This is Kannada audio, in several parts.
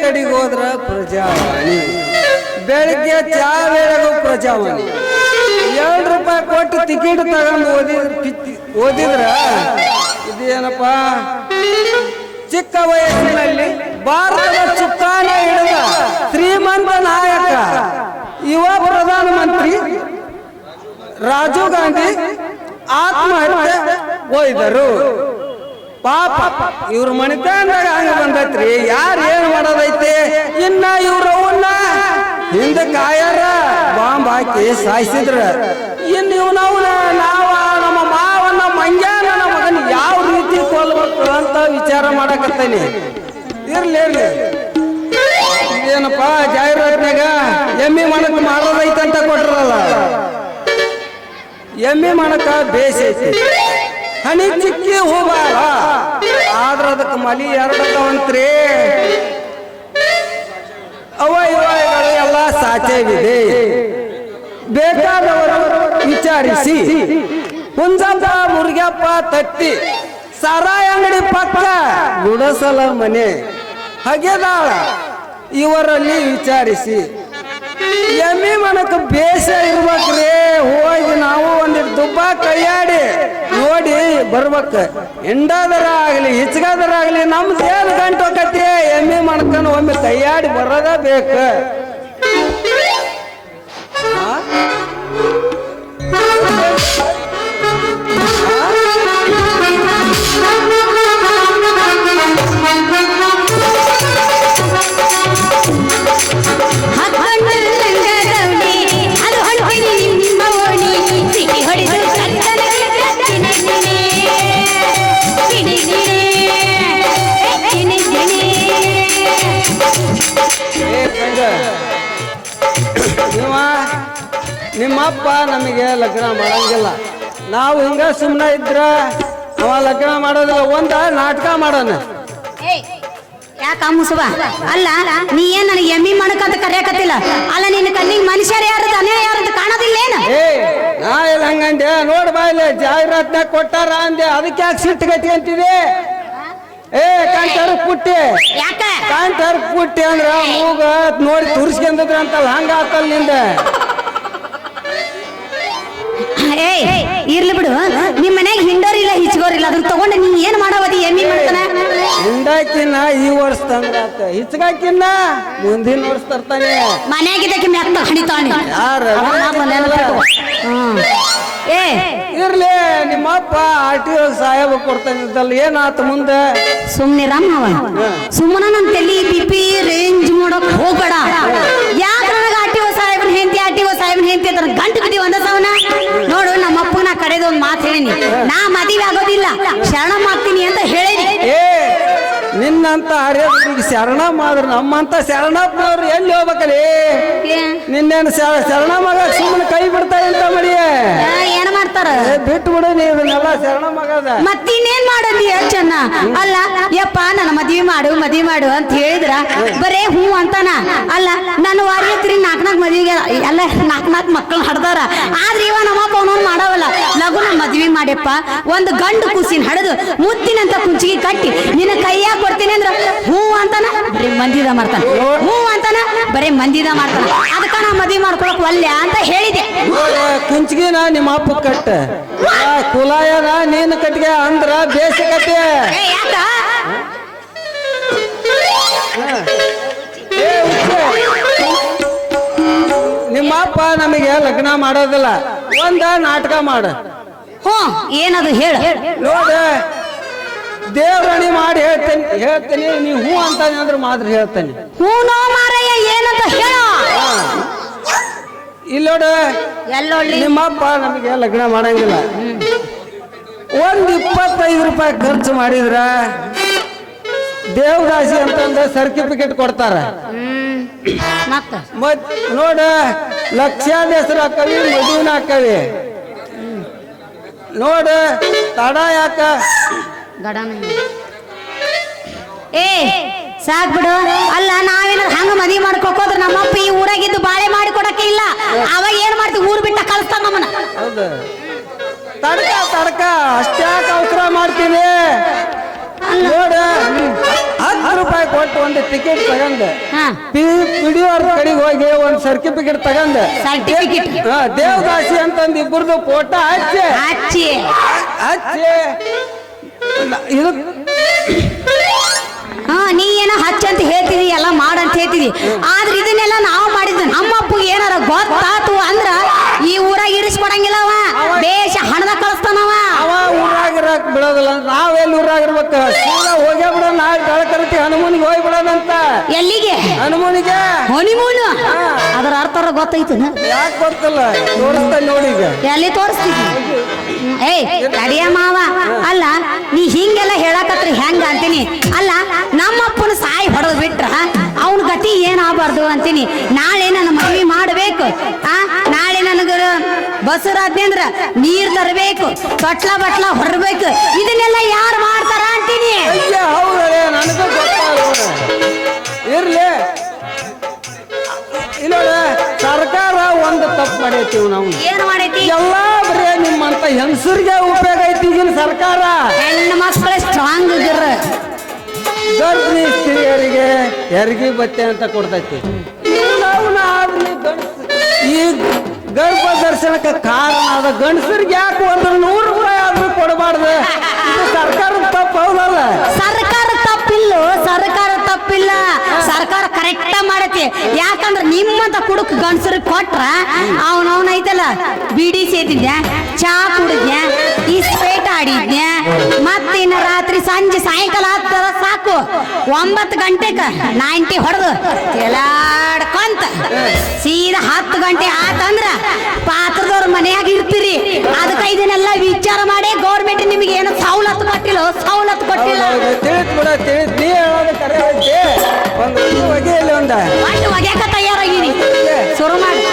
ಕಡೆಗೆ ಹೋದ್ರ ಪ್ರಜಾವಾಣಿ, ಬೆಳಿಗ್ಗೆ ಚಾ ವೇಳೆಗೂ ಪ್ರಜಾವಾಣಿ. 2 ರೂಪಾಯಿ ಕೊಟ್ಟು ಟಿಕೆಟ್ ತಗೊಂಡು ಓದಿದ್ರ ಇದೇನಪ್ಪ, ಚಿಕ್ಕ ವಯಸ್ಸಿನಲ್ಲಿ ಭಾರತದ ಚುಕ್ಕಾನ ಹಿಡಿದ ಶ್ರೀಮಂತ ನಾಯಕ ಯುವ ಪ್ರಧಾನಮಂತ್ರಿ ರಾಜೀವ್ ಗಾಂಧಿ ಆತ್ಮಹತ್ಯೆ ಹೋಯ್ದರು. ಪಾಪ ಇವ್ರ ಮಣಿತಂದಾಗ ಹಂಗ ಬಂದೈತ್ರಿ. ಯಾರು ಏನ್ ಮಾಡೋದೈತಿ? ಇನ್ನ ಇವ್ರವನ್ನ ಹಿಂದೆ ಕಾಯಾರ ಬಾಂಬ್ ಹಾಕಿ ಸಾಯಿಸಿದ್ರ. ಇನ್ನು ಇವ್ನವನ ನಾವ ನಮ್ಮ ಮಾವನ ಮಂಗ್ಯಾನ ನಮ್ಮ ಮಗನ ಯಾವ ರೀತಿ ಕೊಲ್ಬೇಕು ಅಂತ ವಿಚಾರ ಮಾಡಕತ್ತೇನಿ. ಇರ್ಲಿ ಇದೇನಪ್ಪ ಜಾಹೀರಾತ್ನಾಗ ಎಮ್ಮಿ ಮಣಕ್ ಮಾಡೋದೈತಂತ ಕೊಟ್ರಲ್ಲ. ಎಮ್ಮಿ ಮಣಕ ಬೇಸೈತಿ, ಹನಿ ಚಿಕ್ಕಿ ಹೋಗಲ್ಲ. ಆದ್ರ ಅದಕ್ಕೆ ಮಲಿ 2 ಅದಾವಂತ್ರಿ. ಅವಯಗಳು ಎಲ್ಲ ಸಾಚವಿದೆ. ಬೇಕಾದವರು ವಿಚಾರಿಸಿ. ಹುಂಜಪ್ಪ ಮುರುಗಪ್ಪ ತತ್ತಿ ಸಾರಾಯ ಅಂಗಡಿ ಪಕ್ಕ ಗುಡಸಲ ಮನೆ ಹಗೆದಾಳ ಇವರಲ್ಲಿ ವಿಚಾರಿಸಿ. ಎಮ್ಮಿ ಮನಕ ಬೇಸ ಇರ್ಬೇಕ್ರಿ. ಹೋಗಿ ನಾವು ಒಂದಿಟ್ಟು ದುಬ್ಬ ಕೈಯಾಡಿ ನೋಡಿ ಬರ್ಬೇಕ. ಎಂಡಾದರ ಆಗ್ಲಿ ಹಿಚ್ಗಾದರ ಆಗ್ಲಿ ನಮ್ದೇನು ಗಂಟು ಹೋಗತಿ. ಎಮ್ಮಿ ಮಣಕನ ಒಮ್ಮೆ ಕೈಯಾಡಿ ಬರೋದ ಬೇಕ. ನಿಮ್ಮಪ್ಪ ನಮಗೆ ಲಗ್ನ ಮಾಡಂಗಿಲ್ಲ. ನಾವು ಹಿಂಗ ಸುಮ್ಮನೆ ಇದ್ರ ಅವ ಲಗ್ನ ಮಾಡೋದಿಲ್ಲ. ಒಂದ ನಾಟಕ ಮಾಡೋಣ. ಯಾಕ ಮುಸುವ ಅಲ್ಲ, ನೀ ಏನ್ ನನಗೆ ಎಮ್ಮಿ ಮಣಕಂತ ಕರೆಯಕತ್ತಿಲ್ಲ. ಅಲ್ಲ ನಿನ್ನ ಕಣ್ಣಿಗೆ ಮನುಷ್ಯರು ಯಾರದು ಅನ್ಯಾಯ ಯಾರದು ಕಾಣೋದಿಲ್ಲ ಏನ? ನಾ ಇಲ್ಲ ಹಂಗಂದೆ. ನೋಡ್ ಬಾಯ್ಲೆ ಜಾಹೀರಾತ್ನಾಗ ಕೊಟ್ಟಾರ ಅಂದೆ, ಅದಕ್ಕೆ ಯಾಕೆ ಸಿಟ್ಟುಗತಿ ಅಂತಿದೆ? ಕಾಂತಾರ ಪುಟ್ಟಿ ಯಾಕ ಕಾಂತಾರ ಪುಟ್ಟಿ ಅಂದ್ರ ಮೂಗ ನೋಡಿ ತುರ್ಸ್ಕೊಂಡ್ರ ಅಂತಲ್ಲ, ಹಂಗ ಆತಲ್ ನಿಂದ. ಇರ್ಲಿ ಬಿಡು, ನಿಮ್ ಮನ್ಯಾಗ ಹಿಂಡೋರಿಲ್ಲ ಹಿಚ್ಗೋರಿಲ್ಲ, ಅದನ್ನ ತಗೊಂಡ ನೀ ಏನ್ ಮಾಡವದಿ? ಎಮ್ಮಿ ಮಾಡ್ತಾನ ಹಿಂಡಾಕಿನ್ನ ಈ ವರ್ಷ ತಂದ್ರಾತ, ಹಿಚ್ಗಾಕಿನ್ನ ಮುಂದಿನ ವರ್ಷ ತರ್ತಾನೆ. ಮನ್ಯಾಗಿದ್ದಕ್ಕೆ ಮೆತ್ತ ಹಣಿತಾನೆ. ಇರ್ಲಿ ನಿಮ್ಮಪ್ಪ RTO ಸಾಹೇಬ ಕೊಡ್ತಾನಿದ್ದಲ್ಲ, ಏನಾತ ಮುಂದೆ? ಸುಮ್ನೆ ರಾಮವ ಸುಮ್ಮನ ನನ್ ತಲಿ BP ರೇಂಜ್ ಮಾಡಕ್ ಹೋಗ್ಬೇಡ. ಯಾಕೆ ನನಗ RTO ಸಾಹೇಬನ್ ಹೆಂಡತಿ ಅಂತ ಗಂಟು ಬಿದ್ದಿ ಒಂದ ಸಾವನ. ನೋಡು, ನಮ್ಮಪ್ಪ ನಾ ಕಡೆದ ಒಂದ್ ಮಾತು ಹೇಳಿನಿ, ನಾ ಮದುವೆ ಆಗೋದಿಲ್ಲ, ಶರಣಮ್ಮ ಆಗ್ತೀನಿ ಅಂತ ಹೇಳಿನಿ. ನಿನ್ನಂತ ಹರಿಯರಿಗೆ ಶರಣ ಮಾಡ್ರು, ನಮ್ಮಂತ ಶರಣಪ್ಪನವ್ರು ಎಲ್ಲಿ ಹೋಗ್ಬೇಕಲ್ಲಿ? ನಿನ್ನೇನು ಶರಣ ಮಗ ಸುಮ್ಮನೆ ಕೈ ಬಿಡ್ತಾ ಅಂತ ಮಡಿ ಏನ್ ಮಾಡ್ತಾರ? ಬಿಟ್ಟು ಬಿಡು ನೀವೆಲ್ಲ ಶರಣ ಮಗದ. ಮತ್ತಿನ್ನೇನ್ ಮಾಡೋದಿ ಚೆನ್ನ? ಅಲ್ಲ ಯಪ್ಪ ನನ್ನ ಮದ್ವಿ ಮಾಡು ಅಂತ ಹೇಳಿದ್ರ ಬರೇ ಹೂ ಅಂತಾನ. ಅಲ್ಲ ನನ್ನ ವಾರ್ಯತ್ರಿ 4 ಮದ್ವಿಗೆ ಎಲ್ಲ 4 ಮಕ್ಕಳು ಹಡ್ದಾರ. ಆದ್ರೆ ಇವ ನಮ್ಮಪ್ಪ ಅವನೊಂದು ಮಾಡವಲ್ಲ. ಲಘು ನಮ್ಮ ಮದ್ವಿ ಮಾಡ್ಯಪ್ಪ, ಒಂದು ಗಂಡು ಕೂಸಿನ ಹಡದು ಮುತ್ತಿನಂತ ಕುಂಚಿಗೆ ಕಟ್ಟಿ ನಿನ್ನ ಕೈಯಾಗ ಕೊಡ್ತೀನಿ ಅಂದ್ರ ಹೂ ಅಂತಾನ, ಬರೀ ಮಂದಿದ ಮಾಡ್ತಾನ. ಹೂ ಅಂತಾನ, ಬರೀ ಮಂದಿದ ಮಾಡ್ತಾನ. ಅದಕ್ಕ ನಾ ಮದ್ವಿ ಮಾಡ್ಕೊಳಕ್ ಒಲ್ಲೆ ಅಂತ ಹೇಳಿದೆ. ಕುಂಚಿಗಿನ ನಿಮ್ಮ ಅಪ್ಪ ಕಟ್ಟ, ಕುಲಾಯನ ನೀನು ಕಟ್ಟಿಗೆ ಅಂದ್ರ ಬೇಸಿಕತೆ. ಯಾಕ ನಿಮ್ಮಪ್ಪ ನಮಗೆ ಲಗ್ನ ಮಾಡೋದಿಲ್ಲ, ಒಂದ ನಾಟಕ ಮಾಡ. ಏನದು ಹೇಳ? ನೋಡ, ದೇವ್ರಣಿ ಮಾಡಿ ಹೇಳ್ತೇನೆ ನೀ ಹೂ ಅಂತಾನೆ ಅಂದ್ರೆ ಮಾತ್ರ ಹೇಳ್ತೇನೆ. ಹೂನೋ ಮಾರಯ್ಯ ಏನಂತ ಹೇಳ. ಇಲ್ಲೋಡ, ನಿಮ್ಮಪ್ಪ ನಮಗೆ ಲಗ್ನ ಮಾಡಂಗಿಲ್ಲ. ಒಂದು 25 ರೂಪಾಯಿ ಖರ್ಚು ಮಾಡಿದ್ರ ದೇವರಾಶಿ ಅಂತಂದ ಸರ್ಟಿಫಿಕೇಟ್ ಕೊಡ್ತಾರ. ಮತ್ ನೋಡ, ಲಕ್ಷಾದ ಹೆಸರು ಹಾಕವಿ, ಮದುವಿನ ಹಾಕವಿ. ನೋಡ, ತಡ ಯಾಕ? ಸಾಕ್ ಬಿಡು. ಅಲ್ಲ ನಾವೇನಾದ್ರು ಹಂಗ ಮದುವೆ ಮಾಡ್ಕೋದ್ರ ನಮ್ಮಪ್ಪ ಈ ಊರಾಗಿದ್ದು ಬಾಳೆ ಮಾಡಿ ಕೊಡಕ್ಕೆ ಇಲ್ಲ. ಅವಾಗ ಏನ್ ಮಾಡ್ತೀವಿ, ಊರ್ ಬಿಟ್ಟ ಕಳಿಸ್ತಾನ ನಮ್ಮನ್ನ. ಹೌದು, ತಡ್ಕ ಅಷ್ಟ್ಯಾಕ ಅವಸರ ಮಾಡ್ತೀನಿ. ನೋಡ, 10 ರೂಪಾಯಿ ಕೊಟ್ಟು ಒಂದು ಟಿಕೆಟ್ ತಗಂದ ಹಾ ಪಿಡಿಯೋರ್ ಕಡೆಗೆ ಹೋಗಿ ಒಂದು ಸರ್ಟಿಫಿಕೇಟ್ ತಗಂದ ಸರ್ಟಿಫಿಕೇಟ್ ದೇವದಾಸಿ ಅಂತಂದು ಇಬ್ಬರದು ಫೋಟೋ ಹಚ್ಚಿ ಹಚ್ಚಿ ಹಚ್ಚಿ ಇದು ಹಾ ನೀ ಏನೋ ಹಚ್ಚ ಅಂತ ಹೇಳ್ತಿದಿ ಎಲ್ಲ ಮಾಡಂತ ಹೇಳ್ತಿದಿ ಆದ್ರೆ ಇದನ್ನೆಲ್ಲ ನಾವು ಮಾಡಿದ್ವಿ ನಮ್ಮ ಅಪ್ಪಗೆ ಏನಾರ ಗೊತ್ತಾತು ಅಂದ್ರ ಈ ಊರಾಗ ಇರಿಸ್ಕೊಡಂಗಿಲ್ಲವ ಬೇಷ ಹಣದ ಕಳಿಸ್ತಾನವ ಅವ ಊರಾಗಿರಕ್ ಬಿಡೋದಿಲ್ಲ ನಾವೆಲ್ಲಿ ಊರಾಗಿರ್ಬೇಕ ಸೀದಾ ಹೋಗೇ ಬಿಡೋಣ ನಾಳೆ ಬೆಳಕರತಿ ಹನುಮನಿಗೆ ಹೋಗಿ ಬಿಡೋಣಂತ ಎಲ್ಲಿಗೆ ಹನುಮನಿಗೆ ಹನಿಮೂನು ಅದರ ಅರ್ಥ ಗೊತ್ತೈತು ಯಾಕೆ ಗೊತ್ತಿಲ್ಲ ತೋರಿಸ್ತಾ ನೋಡಿ ಈಗ ಎಲ್ಲಿ ತೋರಿಸ್ತಿದ್ವಿ ಏಯ್ ತಡಿಯ ಮಾವ ಅಲ್ಲ ನೀ ಹಿಂಗೆಲ್ಲ ಹೇಳಕತ್ರಿ ಹೆಂಗ ಅಂತೀನಿ ಅಲ್ಲ ನಮ್ಮಪ್ಪನ ಸಾಯಿ ಹೊಡೆದು ಬಿಟ್ರ ಅವನ ಗತಿ ಏನಾಗಬಾರ್ದು ಅಂತೀನಿ ನಾಳೆ ನನ್ನ ಮದುವೆ ಮಾಡಬೇಕು ನಾಳೆ ನನಗ ಬಸರಾದ್ನಿ ಅಂದ್ರ ನೀರ್ ತರಬೇಕು ತೊಟ್ಲ ಬಟ್ಲ ಹೊರಬೇಕು ಇದನ್ನೆಲ್ಲ ಯಾರು ಮಾಡ್ತಾರ ಅಂತೀನಿ ಅಯ್ಯ ಹೌದೇ ನನಗೂ ಗೊತ್ತಾಗ ಇರ್ಲಿ ಇಲ್ಲ ಸರ್ಕಾರ ಒಂದು ತಪ್ಪು ಮಾಡೈತಿ ನಾವು ಏನ್ ಮಾಡೈತಿ ಎಲ್ಲಾ ಬರೀ ನಿಮ್ಮಂತ ಹೆಂಗಸರಿಗೆ ಉಪಯೋಗ ಐತಿ ಈಗಿನ ಸರ್ಕಾರ ಹೆಣ್ಣು ಮಕ್ಕಳ ಸ್ಟ್ರಾಂಗ್ ಇದ್ರ ಗರ್ಭಿಣಿ ಸ್ತ್ರೀಯರಿಗೆ ಹೆರಿಗೆ ಬಟ್ಟೆ ಅಂತ ಕೊಡ್ತೈತಿ ಈ ಗರ್ಭ ದರ್ಶನಕ್ಕೆ ಕಾರಣ ಅದ ಗಂಡಸರಿಗೆ ಯಾಕೆ ಒಂದು 100 ರೂಪಾಯಿ ಆದ್ರೂ ಕೊಡಬಾರ್ದು ಇದು ಸರ್ಕಾರದ ತಪ್ಪು ಹೌದಲ್ಲ ಸರ್ಕಾರ ತಪ್ಪಿಲ್ಲ ಸರ್ಕಾರ ತಪ್ಪಿಲ್ಲ ಸರ್ಕಾರ ಕರೆಕ್ಟ್ ಮಾಡತಿ ಯಾಕಂದ್ರ ನಿಮ್ಮಂತ ಕುಡುಕ್ ಗಂಡಸರಿಗೆ ಕೊಟ್ರ ಅವನವನ ಐತಲ್ಲ ಬಿಡಿ ಸೇತಿದ್ಯ ಚಾ ಕುಡಿದ್ಯ ಇಸ್ಪೇಟ್ ಆಡಿದ್ಯ ಮತ್ತಿನ್ನ ರಾತ್ರಿ ಸಂಜೆ ಸಾಯಂಕಾಲ ಹತ್ತರ ಸಾಕು 9 ಗಂಟೆಕ 90 ಹೊಡೆದು ಎಲ್ಲಾಡ್ಕೊಂತ ಸೀದಾ 10 ಗಂಟೆ ಆತಂದ್ರ ಪಾತ್ರದವ್ರ ಮನೆಯಾಗ ಇರ್ತೀರಿ ಅದಕ್ಕೆ ಇದನ್ನೆಲ್ಲ ವಿಚಾರ ಮಾಡಿ ಗೌರ್ಮೆಂಟ್ ನಿಮಗೆ ಏನು ಸವಲತ್ತು ಕೊಟ್ಟಿಲ್ಲ ಸವಲತ್ತು ಕೊಟ್ಟಿಲ್ಲ ತಿಳಿದ್ ಬಿಡ ತಿಳಿದ್ ನೀ ಹೇಳೋದು ಕರೆ ಐತಿ ಒಂದು ಒಗೆಯಲ್ಲಿ ಒಂದ ಒಟ್ಟು ಒಗ್ಯಾಕ ತಯಾರಾಗಿನಿ ಶುರು ಮಾಡಿ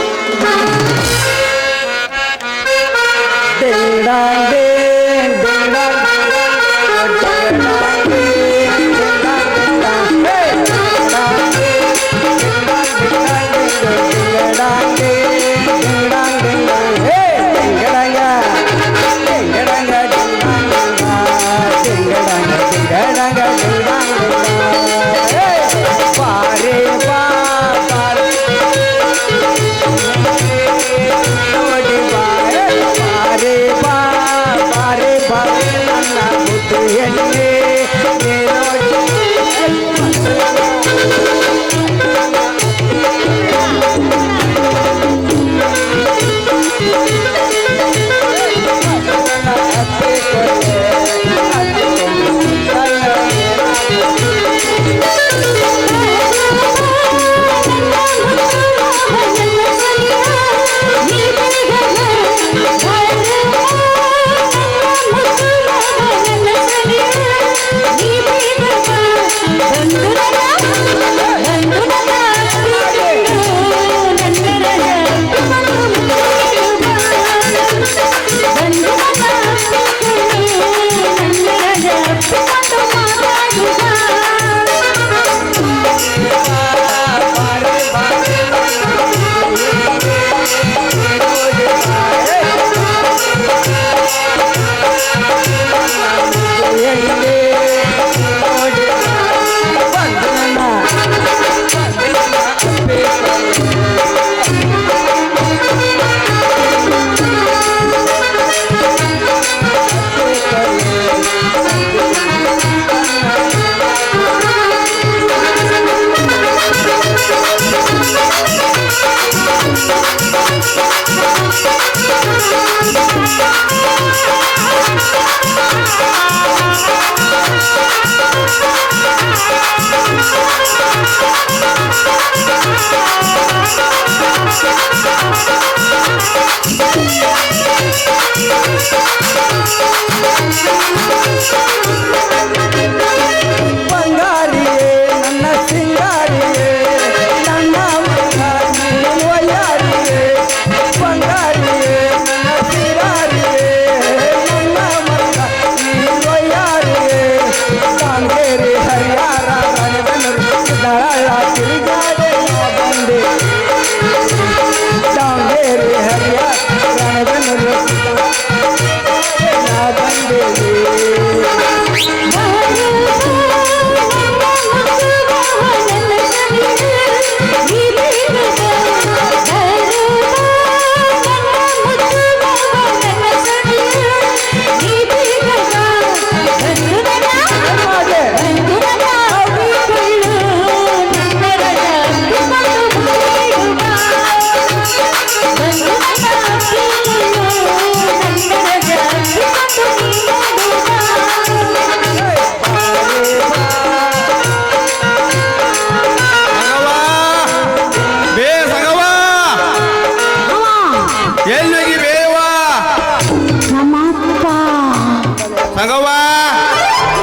ಸಂಗವ್ವ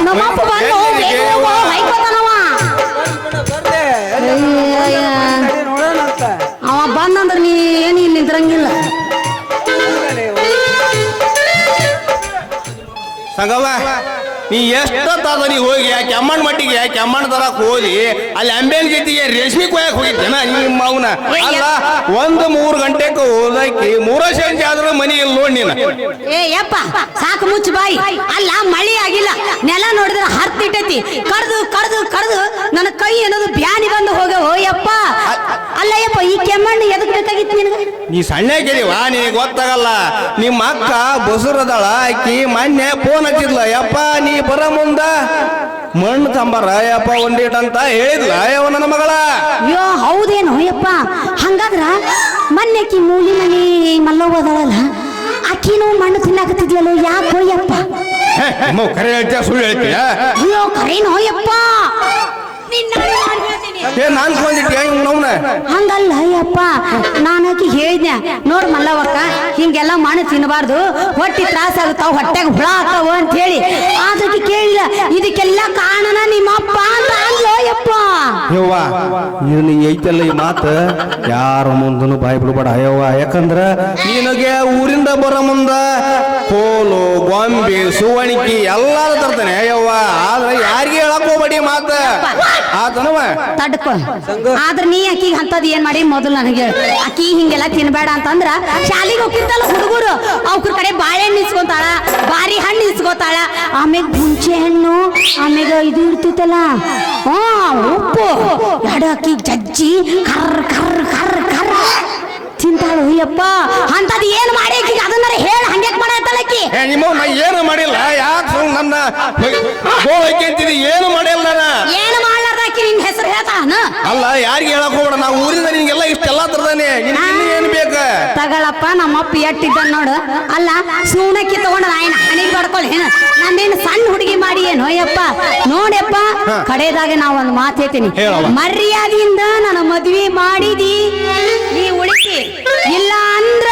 ನಮ್ಮಪ್ಪ ಬಂದು ಹೊಯ್ಕೋತಾನವ ನೋಡೋಣಂತ ಅವ ಬಂದಂದ್ರೆ ನೀ ಏನು ಇಲ್ಲಿ ನಿಂದ್ರಂಗಿಲ್ಲ ಸಂಗವ್ವ ನೀ ಎಷ್ಟೊತ್ತಾದ ನೀ ಹೋಗಿ ಕೆಮ್ಮಣ್ಣ ಮಟ್ಟಿಗೆ ಕೆಮ್ಮಣ್ಣ ತರಕ್ ಹೋಗಿ ಅಲ್ಲಿ ಅಂಬೇಲ್ ಜೊತೆಗೆ ರೇಷ್ಮೆ ಕೊಯ್ಯಕ್ ಹೋಗಿದ್ದೇನ ನಿಮ್ಮ ಅವನ ಅಲ್ಲ 1-3 ಗಂಟೆಗೆ ಹೋದಕ್ಕೆ 3 ಸಂಜೆ ಆದ್ರೂ ಮನಿ ಇಲ್ಲಿ ನೋಡಿ ನೀನು ಏ ಯಪ್ಪ ಸಾಕು ಮುಚ್ಚು ಬಾಯಿ ಅಲ್ಲ ಮಳಿ ಆಗಿಲ್ಲ ನೆಲ ನೋಡಿದ್ರೆ ಹರ್ತಿಟ್ಟೈತಿ ಕಡ್ದು ಕಡ್ದು ಕಡ್ದು ನನ್ನ ಕೈ ಅನ್ನೋದು ಬ್ಯಾನಿ ಬಂದು ಹೋಗೋ ಯಪ್ಪ ಅಲ್ಲ ಯಪ್ಪ ಈ ಕೆಮ್ಮಣ್ಣು ಎದಕ್ ಬೇಕಾಗಿತ್ತು ನಿನಗೆ ನೀ ಸಣ್ಣಕ್ಕಿದೀವ ನಿನಗೆ ಗೊತ್ತಾಗಲ್ಲ ನಿಮ್ಮ ಅಕ್ಕ ಬಸುರದಳ ಆಕಿ ಮೊನ್ನೆ ಫೋನ್ ಹಚ್ಚಿದ್ಲ ಯಪ್ಪ ನೀ ಬರ ಮುಂದ ಮಣ್ಣು ತಂಬಾರ ಯಪ್ಪ ಒಂದಿಟ್ ಅಂತ ಹೇಳಿದ್ಲ ಯವ ನನ್ನ ಮಗಳ ಅಯ್ಯೋ ಹೌದೇನೋ ಯಪ್ಪ ಹಂಗಾದ್ರ ಮೊನ್ನೆಕಿ ಮೂಲಿ ಮನಿ ಮಲ್ಲವ್ವದಳಲ್ಲ ಆಕಿನೂ ಮಣ್ಣು ತಿನ್ನಾಕತ್ತಿದ್ಲಲ್ಲ ಯಾಕೋ ಯಪ್ಪ ಕರೆ ಹೇಳ್ತೀಯ ಸುಳ್ಳು ಹೇಳ್ತೀಯ ಅಯ್ಯೋ ಕರೇನೋ ಯಪ್ಪ ನಾನ್ ಕೊಂದಿಟ್ಟಿ ನವ್ನ ಹಂಗಲ್ಲ ಯಪ್ಪ ನಾನಾಕಿ ಹೇಳಿದ್ನೆ ನೋಡ್ ಮಲ್ಲವಕ್ಕ ಹಿಂಗೆಲ್ಲ ಮಣ್ಣು ತಿನ್ನಬಾರ್ದು ಹೊಟ್ಟಿ ತ್ರಾಸ ಆಗುತ್ತಾವ ಹೊಟ್ಟೆಗೆ ಹುಳ ಆಗ್ತಾವ ಅಂತ ಹೇಳಿ ಆದ್ರಕ್ಕೆ ಕೇಳಿಲ್ಲ ಇದಕ್ಕೆಲ್ಲ ಕಾರಣನ ನಿಮ್ಮಪ್ಪ ಅಂತ ಅಂದ್ಲೋ ಯಪ್ಪ ಯವ್ವ ಇದನ್ನ ಐತಲ್ಲ ಈ ಮಾತು ಯಾರ ಮುಂದನು ಬಾಯಿ ಬಿಡ್ಬೇಡ ಯವ್ವ ಯಾಕಂದ್ರ ನಿನಗೆ ಊರಿಂದ ಬರೋ ಮುಂದ ಕೋಲು ಗೊಂಬೆ ಸುವಣಿಕಿ ಎಲ್ಲಾರು ತರ್ತಾನೆ ಯವ್ವ ಆದ್ರೆ ಯಾರಿಗೆ ಹೇಳಕ್ ಹೋಗ್ಬೇಡಿ ಮಾತ ಆತನವ ತಡ್ಕೊ ಆದ್ರ ನೀ ಅಕ್ಕಿಗೆ ಅಂತದ್ ಏನ್ ಮಾಡಿ ಮೊದಲು ನನಗೆ ಹೇಳು ಅಕ್ಕಿ ಹಿಂಗೆಲ್ಲ ತಿನ್ಬೇಡ ಅಂತಂದ್ರ ಶಾಲಿಗೆ ಹೋಗಿರ್ತಲ್ಲ ಹುಡುಗರು ಅವ್ರ ಕಡೆ ಬಾಳೆಹಣ್ಣು ಇಸ್ಕೊತಾಳ ಬಾರಿ ಹಣ್ಣು ಇಸ್ಕೊತಾಳ ಆಮೇಲೆ ಹುಂಚೆ ಹಣ್ಣು ಆಮೇಲೆ ಇದು ಇರ್ತಿತ್ತಲ್ಲ ಉಪ್ಪು ಎರಡು ಅಕ್ಕಿ ಜಜ್ಜಿ ಕರ್ರ ಕರ್ರ ಕರ್ರ ಕರ್ರ ತಿಂತಾಳು ಅಯ್ಯಪ್ಪ ಅಂತದ್ ಏನ್ ಮಾಡಿ ಅಕ್ಕಿಗೆ ಅದನ್ನಾರ ಹೇಳ ಹಂಗ್ಯಾಕ್ ಮಾಡತ್ತಲ್ಲ ಅಕ್ಕಿ ನಿಮ್ಮ ನಾ ಏನು ಮಾಡಿಲ್ಲ ಯಾಕೆ ನನ್ನ ಗೋಳಕ್ಕಿಂತಿದಿ ಏನು ಮಾಡಿಲ್ಲ ನಾನು ಏನು ಮಾಡ್ಲಾರ್ದ ಅಕ್ಕಿ ನಿನ್ ಹೆಸರು ಹೇಳ್ತಾನ ಅಲ್ಲ ಯಾರಿಗೆ ಹೇಳಕ್ ಹೋಗ್ಬೇಡ ನಾವು ಊರಿಂದ ನಿನ್ಗೆಲ್ಲ ಇಷ್ಟೆಲ್ಲ ತರ್ದಾನೆ ಏನ್ ಬೇಕ ತಗಳಪ್ಪ ನಮ್ಮಪ್ಪ ಎಟ್ಟಿದ್ದ ನೋಡು ಅಲ್ಲ ಸೂನಕ್ಕಿ ತಗೊಂಡ ನಾಯನ ಹಣಿಗೆ ಬಡ್ಕೊಳ್ಳಿ ಏನ ನಂದೇನು ಸಣ್ಣ ಹುಡುಗಿ ಮಾಡಿ ಏನು ಯಪ್ಪ ನೋಡ್ಯಪ್ಪ ಕಡೆದಾಗ ನಾವ್ ಒಂದು ಮಾತು ಹೇಳ್ತೀನಿ ಮರ್ಯಾದೆಯಿಂದ ನನ್ನ ಮದ್ವಿ ಮಾಡಿದಿ ನೀ ಉಳಿಸಿ ಇಲ್ಲ ಅಂದ್ರ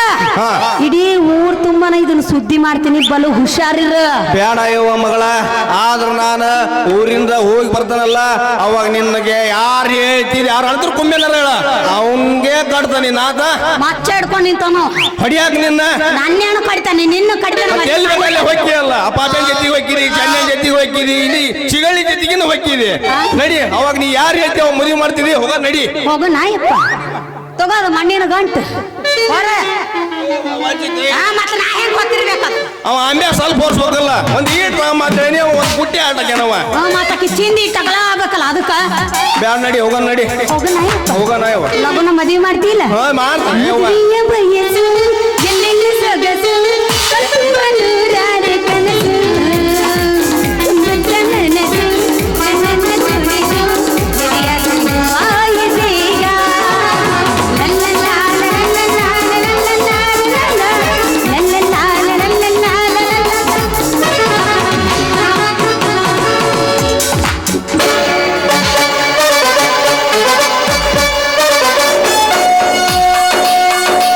ಇಡೀ ಊರ್ ತುಂಬಾನ ಇದನ್ನ ಸುದ್ದಿ ಮಾಡ್ತೀನಿ ಬಲು ಹುಷಾರಿರ ಬೇಡ ಯವ್ವ ಮಗಳ ಆದ್ರ ನಾನು ಊರಿಂದ ಹೋಗಿ ಬರ್ತಾನಲ್ಲ ಅವಾಗ ನಿನಗೆ ಯಾರು ಹೇಳ್ತೀರಿ ಯಾರು ಅಳ್ದ್ರು ಕುಮ್ಮೆಲ್ಲ ಹೇಳ ಅವನ್ಗೆ ಕಟ್ತಾನೆ ನಾತ ಮಚ್ಚ ಹಿಡ್ಕೊಂಡ್ ನಿಂತಾನು ಹೊಡಿಯಾಕ ನಿನ್ನ ನನ್ನೇನು ಕಡಿತಾನೆ ನಿನ್ನ ಕಡಿತಾನೆ ಹೋಗ್ತಿಯಲ್ಲ ಅಪಾಪನ್ ಜೊತೆಗೆ ಹೋಗ್ತೀರಿ ಚನ್ನನ್ ಜೊತೆಗೆ ಹೋಗ್ತೀರಿ ಇಲ್ಲಿ ಚಿಗಳಿ ಜೊತೆಗಿನ ಹೋಗ್ತೀರಿ ನಡಿ ಅವಾಗ ನೀ ಯಾರು ಹೇಳ್ತೀವಿ ಅವ್ ಮದುವೆ ಮಾಡ್ತೀವಿ ಹೋಗ ನಡಿ ಹೋಗ ನಾಯಪ್ಪ ತಗೋದು ಮಣ್ಣಿನ ಗಂಟು ಮತ್ತೆ ನಾ ಹೆಂಗ್ ಗೊತ್ತಿರ್ಬೇಕ ಅವ ಆಮ್ಯಾ ಸ್ವಲ್ಪ ಹೋರ್ಸ್ಬೇಕಲ್ಲ ಒಂದ್ ಈಟ್ ಮಾತಾಡಿ ಒಂದ್ ಪುಟ್ಟಿ ಆಟ ಜನವ ಮತ್ತಕ್ಕೆ ಚಿಂದಿ ತಗಲ ಆಗ್ಬೇಕಲ್ಲ ಅದಕ್ಕ ಬ್ಯಾಡ ನಡಿ ಹೋಗ ನಡಿ ಹೋಗ ನಾಯಪ್ಪ ಹೋಗ ನಾಯವ ಲಗುನ ಮದ್ವಿ ಮಾಡ್ತಿಲ್ಲ ಮಾಡ್ತೀನಿ ಬಯಸು